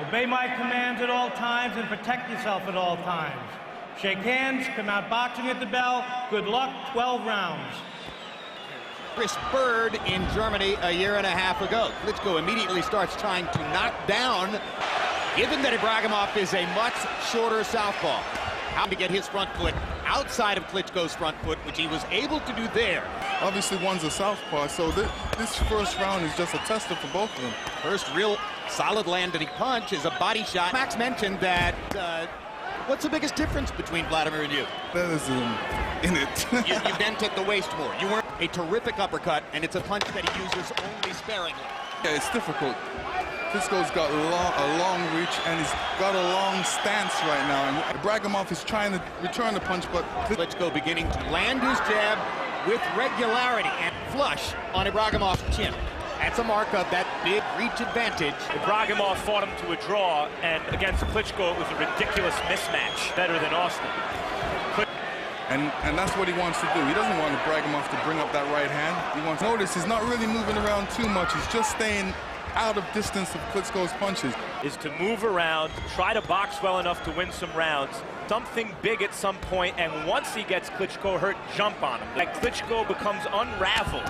Obey my commands at all times and protect yourself at all times. Shake hands, come out boxing at the bell. Good luck, 12 rounds. Byrd in Germany a year and a half ago. Klitschko immediately starts trying to knock down, given that Ibragimov is a much shorter southpaw. How to get his front foot outside of Klitschko's front foot, which he was able to do there. Obviously, one's a southpaw, so this first round is just a tester for both of them. First real solid landing punch is a body shot. Max mentioned that, what's the biggest difference between Wladimir and you? Athleticism in it. You bent at the waist more. You weren't a terrific uppercut, and it's a punch that he uses only sparingly. Yeah, it's difficult. Klitschko's got a long reach, and he's got a long stance right now. And Ibragimov is trying to return the punch, but Klitschko beginning to land his jab with regularity and flush on Ibragimov's chin. That's a mark of that big reach advantage. Ibragimov fought him to a draw, and against Klitschko, it was a ridiculous mismatch, better than Austin. And that's what he wants to do. He doesn't want Ibragimov to bring up that right hand. He wants to notice he's not really moving around too much. He's just staying out of distance of Klitschko's punches. Is to move around, try to box well enough to win some rounds, something big at some point, and once he gets Klitschko hurt, jump on him. Like Klitschko becomes unraveled.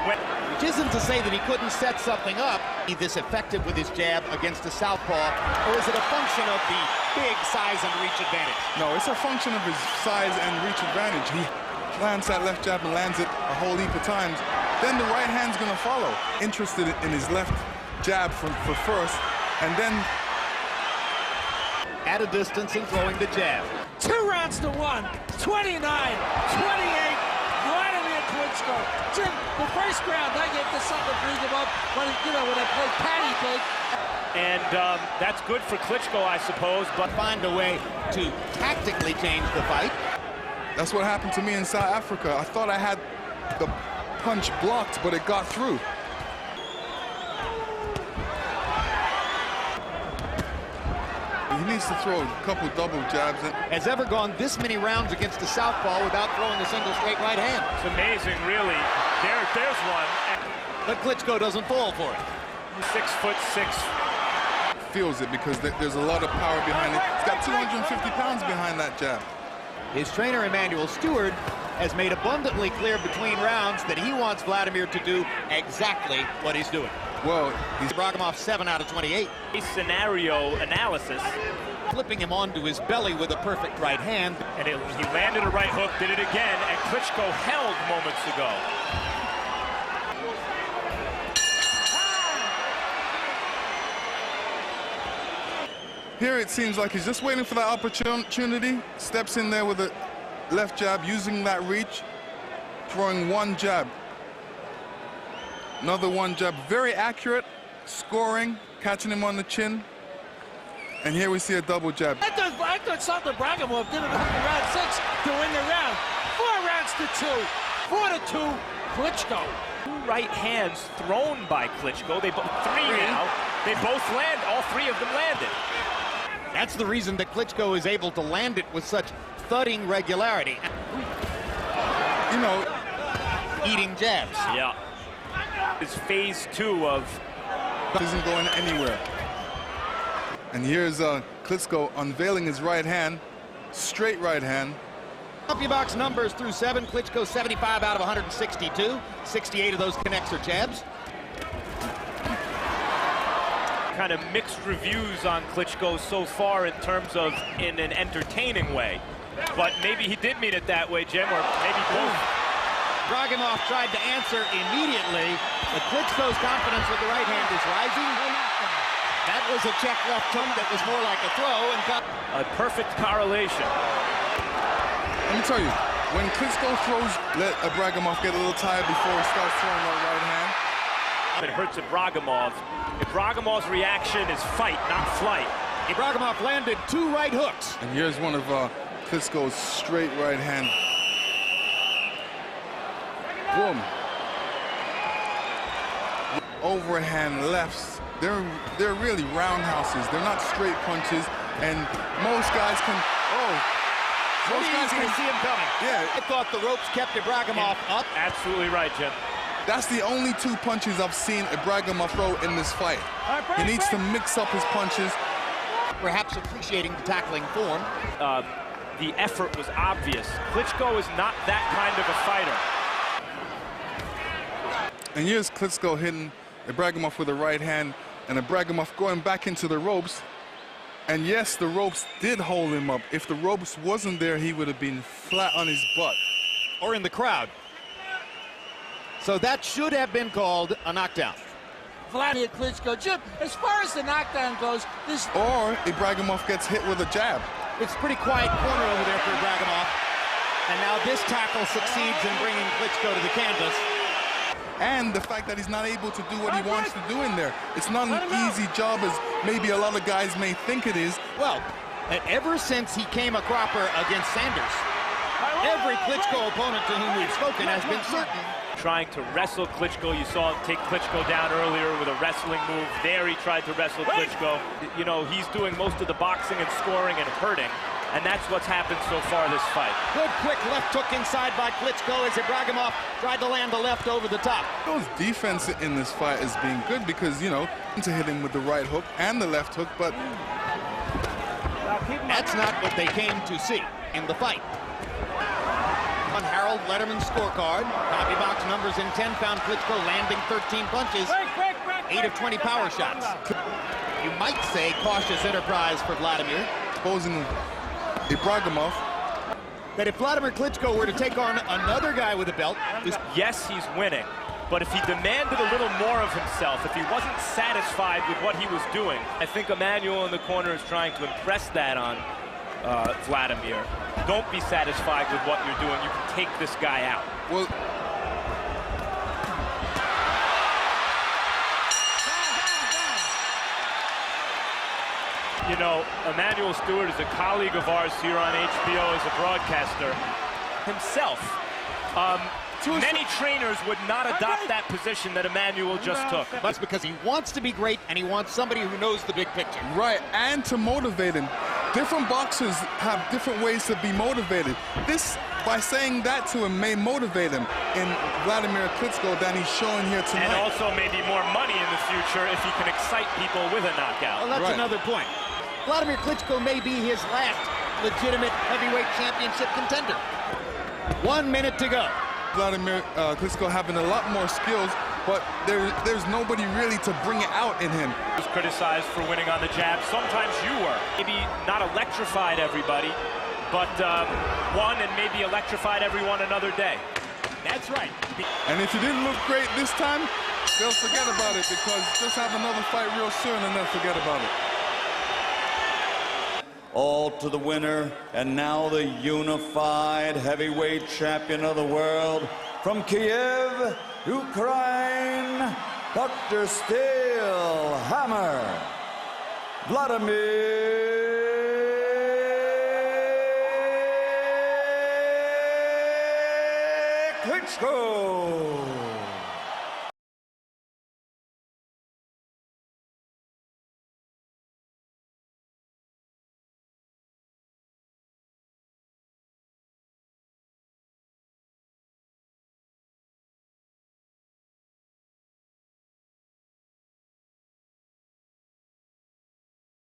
Which isn't to say that he couldn't set something up. Is this effective with his jab against the southpaw, or is it a function of the big size and reach advantage? No, it's a function of his size and reach advantage. He lands that left jab and lands it a whole heap of times. Then the right hand's going to follow. Interested in his left jab for first, and then at a distance and throwing the jab. 2 rounds to 1, 29, 28, Wladimir Klitschko. Jim, the first round, I get to something to bring him up when, when I play patty cake. And that's good for Klitschko, I suppose, but find a way to tactically change the fight. That's what happened to me in South Africa. I thought I had the punch blocked, but it got through. He needs to throw a couple double jabs. Has ever gone this many rounds against a southpaw without throwing a single straight right hand. It's amazing, really. There's one. But Klitschko doesn't fall for it. 6'6". Feels it because there's a lot of power behind it. He's got 250 pounds behind that jab. His trainer, Emmanuel Stewart, has made abundantly clear between rounds that he wants Wladimir to do exactly what he's doing. Well, he's Ibragimov 7 out of 28. A scenario analysis. Flipping him onto his belly with a perfect right hand. And he landed a right hook, did it again, and Klitschko held moments ago. Here it seems like he's just waiting for that opportunity. Steps in there with a left jab, using that reach, throwing one jab. Another one jab, very accurate, scoring, catching him on the chin. And here we see a double jab. I thought Sultan Ibragimov did it in round 6 to win the round. 4 rounds to 2. 4 to 2, Klitschko. 2 right hands thrown by Klitschko. They both three now. They both land. All 3 of them landed. That's the reason that Klitschko is able to land it with such thudding regularity. You know, eating jabs. Yeah. It's phase 2 of... isn't going anywhere. And here's Klitschko unveiling his right hand, straight right hand. CompuBox numbers through 7. Klitschko 75 out of 162. 68 of those connects are jabs. Kind of mixed reviews on Klitschko so far in terms of in an entertaining way. But maybe he did mean it that way, Jim, or maybe both. Ibragimov tried to answer immediately, but Klitschko's confidence with the right hand is rising. That was a check left hook that was more like a throw and got a perfect correlation. Let me tell you, when Klitschko throws, let Ibragimov get a little tired before he starts throwing that right hand. It hurts Ibragimov. Ibragimov's reaction is fight, not flight. Ibragimov landed 2 right hooks. And here's one of Klitschko's straight right hand. Boom. Overhand lefts. They're really roundhouses. They're not straight punches, and most guys can. Most guys can see him coming. Yeah. I thought the ropes kept Ibragimov up. Absolutely right, Jim. That's the only 2 punches I've seen Ibragimov throw in this fight. He needs to mix up his punches. Perhaps appreciating the tackling form. The effort was obvious. Klitschko is not that kind of a fighter. And here's Klitschko hitting Ibragimov with a right hand, and Ibragimov going back into the ropes. And yes, the ropes did hold him up. If the ropes wasn't there, he would have been flat on his butt. Or in the crowd. So that should have been called a knockdown. Wladimir Klitschko, Jim, as far as the knockdown goes, this... Or Ibragimov gets hit with a jab. It's a pretty quiet corner over there for Ibragimov. And now this tackle succeeds in bringing Klitschko to the canvas. And the fact that he's not able to do what he wants to do in there. It's not an easy job as maybe a lot of guys may think it is. Well, ever since he came a cropper against Sanders, every Klitschko opponent to whom we've spoken has been certain. Trying to wrestle Klitschko. You saw him take Klitschko down earlier with a wrestling move. There he tried to wrestle Klitschko. You know, he's doing most of the boxing and scoring and hurting. And that's what's happened so far this fight. Good quick left hook inside by Klitschko as Ibragimov tried to land the left over the top. Those defense in this fight is being good because, you know, to hit him with the right hook and the left hook, but that's not what they came to see in the fight. On Harold Letterman's scorecard, copy box numbers in 10 found Klitschko landing 13 punches, 8 of 20 power shots. You might say cautious enterprise for Wladimir. Exposing Ibragimov. That if Wladimir Klitschko were to take on another guy with a belt, yes, he's winning, but if he demanded a little more of himself, if he wasn't satisfied with what he was doing, I think Emmanuel in the corner is trying to impress that on Wladimir. Don't be satisfied with what you're doing. You can take this guy out. Well, you know, Emmanuel Stewart is a colleague of ours here on HBO as a broadcaster himself. Many trainers would not adopt that position that Emmanuel just took. That's because he wants to be great and he wants somebody who knows the big picture. Right, and to motivate him. Different boxers have different ways to be motivated. This, by saying that to him, may motivate him in Wladimir Klitschko than he's showing here tonight. And also maybe more money in the future if he can excite people with a knockout. Well, that's another point. Wladimir Klitschko may be his last legitimate heavyweight championship contender. 1 minute to go. Wladimir Klitschko having a lot more skills, but there's nobody really to bring it out in him. He was criticized for winning on the jab. Sometimes you were. Maybe not electrified everybody, but won and maybe electrified everyone another day. That's right. And if you didn't look great this time, they'll forget about it because just have another fight real soon and they'll forget about it. All to the winner, and now the unified heavyweight champion of the world, from Kiev, Ukraine, Dr. Steel Hammer, Wladimir Klitschko.